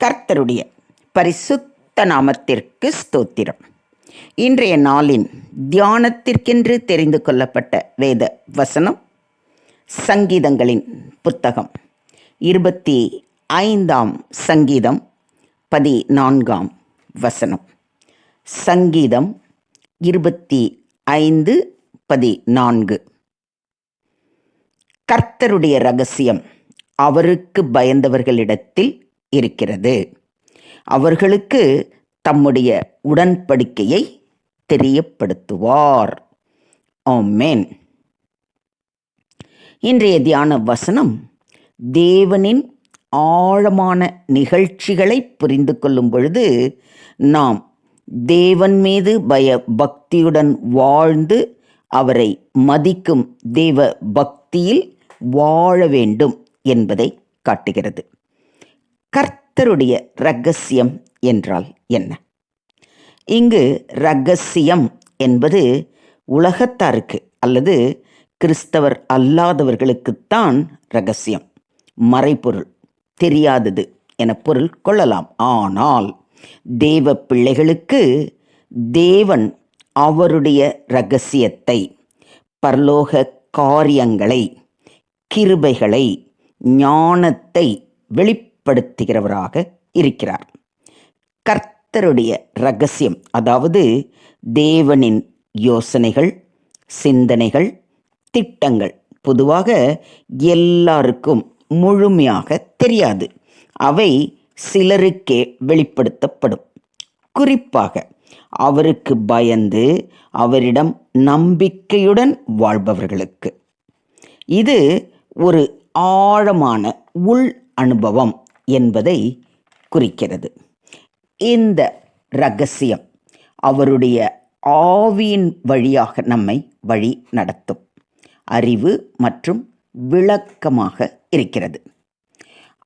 கர்த்தருடைய பரிசுத்த நாமத்திற்கு ஸ்தோத்திரம். இன்றைய நாளின் தியானத்திற்கென்று தெரிந்து கொள்ளப்பட்ட வேத வசனம் சங்கீதங்களின் புத்தகம் 25ஆம் சங்கீதம் 14ஆம் வசனம். சங்கீதம் 25:14. கர்த்தருடைய இரகசியம் அவருக்கு பயந்தவர்களிடத்தில் இருக்கிறது, அவர்களுக்கு தம்முடைய உடன்படிக்கையை தெரியப்படுத்துவார். ஆமென். இன்றைய தியான வசனம் தேவனின் ஆழமான நிகழ்ச்சிகளை புரிந்து கொள்ளும் பொழுது நாம் தேவன் மீது பக்தியுடன் வாழ்ந்து அவரை மதிக்கும் தேவ பக்தியில் வாழ வேண்டும் என்பதை காட்டுகிறது. கர்த்தருடைய இரகசியம் என்றால் என்ன? இங்கு இரகசியம் என்பது உலகத்தாருக்கு அல்லது கிறிஸ்தவர் அல்லாதவர்களுக்குத்தான் இரகசியம், மறைபொருள், தெரியாதது என பொருள் கொள்ளலாம். ஆனால் தேவ பிள்ளைகளுக்கு தேவன் அவருடைய இரகசியத்தை, பரலோக காரியங்களை, கிருபைகளை, ஞானத்தை வெளிப்படுத்துகிறவராக இருக்கிறார். கர்த்தருடைய இரகசியம், அதாவது தேவனின் யோசனைகள், சிந்தனைகள், திட்டங்கள் பொதுவாக எல்லாருக்கும் முழுமையாக தெரியாது. அவை சிலருக்கே வெளிப்படுத்தப்படும். குறிப்பாக அவருக்கு பயந்து அவரிடம் நம்பிக்கையுடன் வாழ்பவர்களுக்கு. இது ஒரு ஆழமான உள் அனுபவம் என்பதை குறிக்கிறது. இந்த இரகசியம் அவருடைய ஆவியின் வழியாக நம்மை வழி நடத்தும் அறிவு மற்றும் விளக்கமாக இருக்கிறது.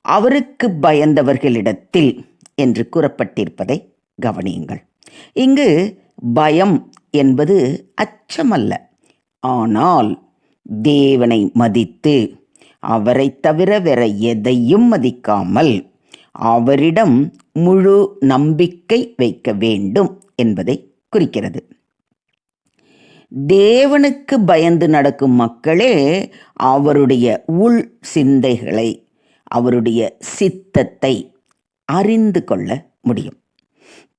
அவருக்கு பயந்தவர்களிடத்தில் என்று கூறப்பட்டிருப்பதை கவனியுங்கள். இங்கு பயம் என்பது அச்சமல்ல, ஆனால் தேவனை மதித்து அவரை தவிர வேற எதையும் மதிக்காமல் அவரிடம் முழு நம்பிக்கை வைக்க வேண்டும் என்பதை குறிக்கிறது. தேவனுக்கு பயந்து நடக்கும் மக்களே அவருடைய உள் சிந்தைகளை, அவருடைய சித்தத்தை அறிந்து கொள்ள முடியும்.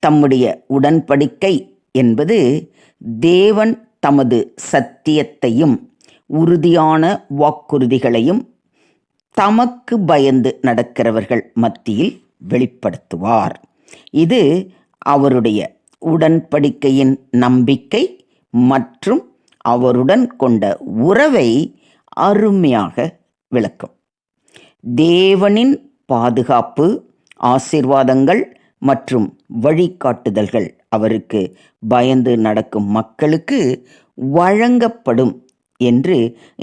தம்முடைய உடன்படிக்கை என்பது தேவன் தமது சத்தியத்தையும் உறுதியான வாக்குறுதிகளையும் தமக்கு பயந்து நடக்கிறவர்கள் மத்தியில் வெளிப்படுத்துவார். இது அவருடைய உடன்படிக்கையின் நம்பிக்கை மற்றும் அவருடன் கொண்ட உறவை அருமையாக விளக்கும். தேவனின் பாதுகாப்பு, ஆசீர்வாதங்கள் மற்றும் வழிகாட்டுதல்கள் அவருக்கு பயந்து நடக்கும் மக்களுக்கு வழங்கப்படும் என்று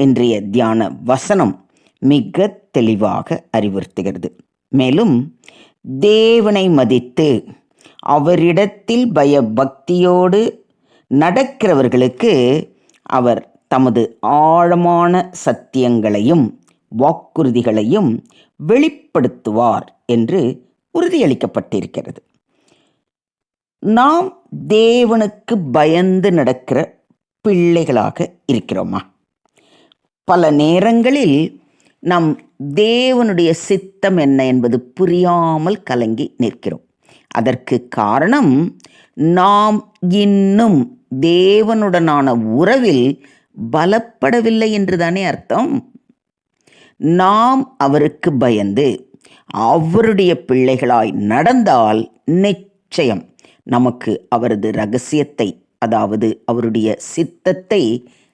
இன்றைய தியான வசனம் மிக தெளிவாக அறிவுறுத்துகிறது. மேலும் தேவனை மதித்து அவரிடத்தில் பயபக்தியோடு நடக்கிறவர்களுக்கு அவர் தமது ஆழமான சத்தியங்களையும் வாக்குறுதிகளையும் வெளிப்படுத்துவார் என்று உறுதியளிக்கப்பட்டிருக்கிறது. நாம் தேவனுக்கு பயந்து நடக்கிற பிள்ளைகளாக இருக்கிறோமா? பல நேரங்களில் நம் தேவனுடைய சித்தம் என்ன என்பது புரியாமல் கலங்கி நிற்கிறோம். அதற்கு காரணம் நாம் இன்னும் தேவனுடனான உறவில் பலப்படவில்லை என்றுதானே அர்த்தம். நாம் அவருக்கு பயந்து அவருடைய பிள்ளைகளாய் நடந்தால் நிச்சயம் நமக்கு அவரது இரகசியத்தை, அதாவது அவருடைய சித்தத்தை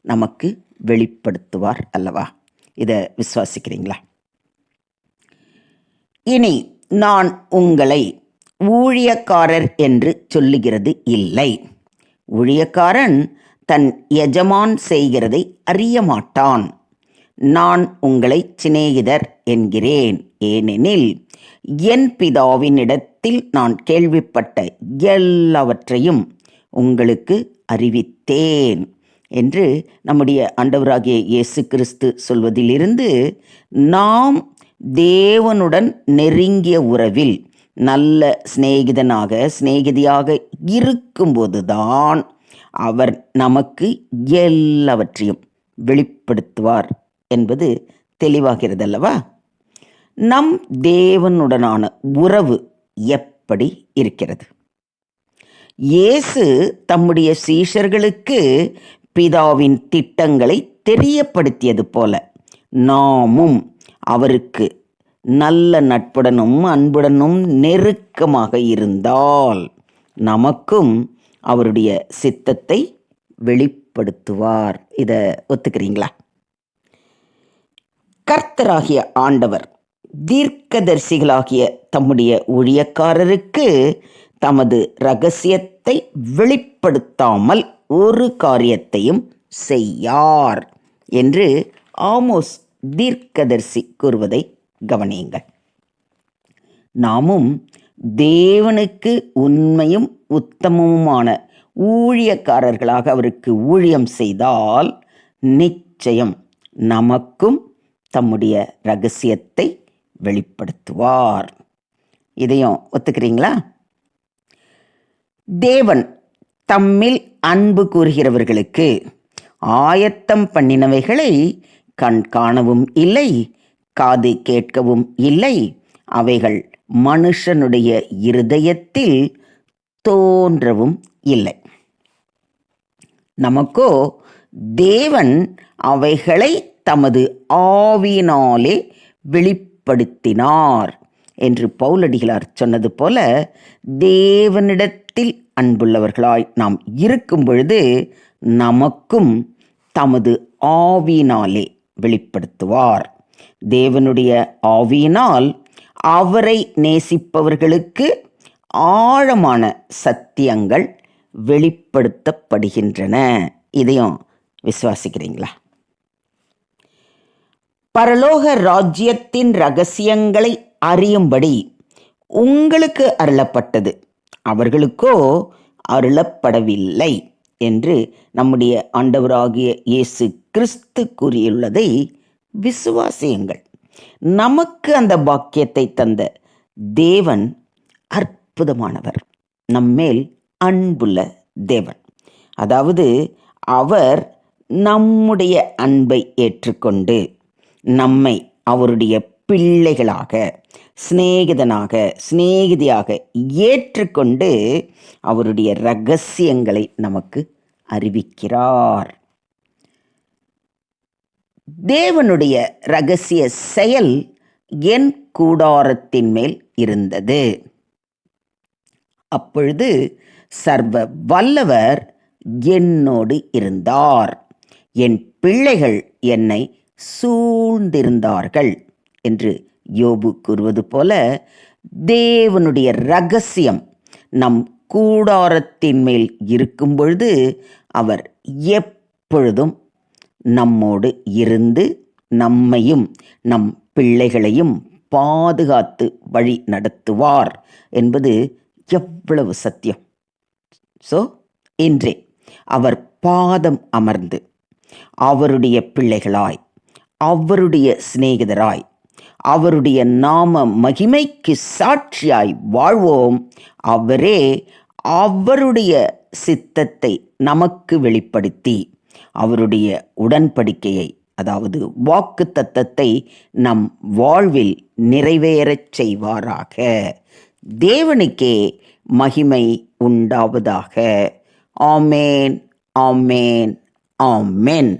நமக்கு வெளிப்படுத்துவார் அல்லவா? இதை விசுவாசிக்கிறீங்களா? இனி நான் உங்களை ஊழியக்காரர் என்று சொல்லுகிறது இல்லை. ஊழியக்காரன் தன் எஜமான் செய்கிறதை அறிய மாட்டான். நான் உங்களை சிநேகிதர் என்கிறேன், ஏனெனில் என் பிதாவின் இடத்தில் நான் கேள்விப்பட்ட எல்லாவற்றையும் உங்களுக்கு அறிவித்தேன் என்று நம்முடைய ஆண்டவராகிய இயேசு கிறிஸ்து சொல்வதிலிருந்து நாம் தேவனுடன் நெருங்கிய உறவில் நல்ல சிநேகிதியாக இருக்கும்போதுதான் அவர் நமக்கு எல்லாவற்றையும் வெளிப்படுத்துவார் என்பது தெளிவாகிறது அல்லவா? நம் தேவனுடனான உறவு எப்படி இருக்கிறது? இயேசு தம்முடைய சீஷர்களுக்கு பிதாவின் திட்டங்களை தெரியப்படுத்தியது போல நாமும் அவருக்கு நல்ல நட்புடனும் அன்புடனும் நெருக்கமாக இருந்தால் நமக்கும் அவருடைய சித்தத்தை வெளிப்படுத்துவார். இதை ஒத்துக்கிறீங்களா? கர்த்தராகிய ஆண்டவர் தீர்க்கதரிசிகளாகிய தம்முடைய ஊழியக்காரருக்கு தமது இரகசியத்தை வெளிப்படுத்தாமல் ஒரு காரியத்தையும் செய்யார் என்று ஆமோஸ் தீர்க்கதரிசி கூறுவதை கவனியுங்கள். நாமும் தேவனுக்கு உண்மையும் உத்தமமுமான ஊழியக்காரர்களாக அவருக்கு ஊழியம் செய்தால் நிச்சயம் நமக்கும் தம்முடைய இரகசியத்தை வெளிப்படுத்துவார். இதையும் ஒத்துக்கிறீங்களா? தேவன் தம்மில் அன்பு கூறுகிறவர்களுக்கு ஆயத்தம் பண்ணினவைகளை கண் காணவும் இல்லை, காது கேட்கவும் இல்லை, அவைகள் மனுஷனுடைய இருதயத்தில் தோன்றவும் இல்லை. நமக்கோ தேவன் அவைகளை தமது ஆவியினாலே வெளிப்படுத்தினார் என்று பவுலடிகளார் சொன்னது போல, தேவனிடத்தில் அன்புள்ளவர்களாய் நாம் இருக்கும் பொழுது நமக்கும் தமது ஆவியினாலே வெளிப்படுத்துவார். தேவனுடைய ஆவியினால் அவரை நேசிப்பவர்களுக்கு ஆழமான சத்தியங்கள் வெளிப்படுத்தப்படுகின்றன. இதையும் விசுவாசிக்கிறீங்களா? பரலோக ராஜ்யத்தின் இரகசியங்களை அறியும்படி உங்களுக்கு அருளப்பட்டது, அவர்களுக்கோ அருளப்படவில்லை என்று நம்முடைய ஆண்டவராகிய இயேசு கிறிஸ்து கூறியுள்ளதை விசுவாசியுங்கள். நமக்கு அந்த பாக்கியத்தை தந்த தேவன் அற்புதமானவர், நம்மேல் அன்புள்ள தேவன். அதாவது அவர் நம்முடைய அன்பை ஏற்றுக்கொண்டு நம்மை அவருடைய பிள்ளைகளாக, சிநேகிதியாக ஏற்றுக்கொண்டு அவருடைய இரகசியங்களை நமக்கு அறிவிக்கிறார். தேவனுடைய இரகசிய செயல் என் கூடாரத்தின் மேல் இருந்தது. அப்பொழுது சர்வ வல்லவர் என்னோடு இருந்தார், என் பிள்ளைகள் என்னை சூழ்ந்திருந்தார்கள் என்று யோபு கூறுவது போல, தேவனுடைய இரகசியம் நம் கூடாரத்தின் மேல் இருக்கும் பொழுது அவர் எப்பொழுதும் நம்மோடு இருந்து நம்மையும் நம் பிள்ளைகளையும் பாதுகாத்து வழி நடத்துவார் என்பது எவ்வளவு சத்தியம்! ஸோ இன்றே அவர் பாதம் அமர்ந்து அவருடைய பிள்ளைகளாய், அவருடைய சிநேகிதராய், அவருடைய நாம மகிமைக்கு சாட்சியாய் வாழ்வோம். அவரே அவருடைய சித்தத்தை நமக்கு வெளிப்படுத்தி அவருடைய உடன்படிக்கையை, அதாவது வாக்கு தத்தத்தை நம் வாழ்வில் நிறைவேறச் செய்வாராக. தேவனுக்கே மகிமை உண்டாவதாக. ஆமேன், ஆமேன், ஆமென்.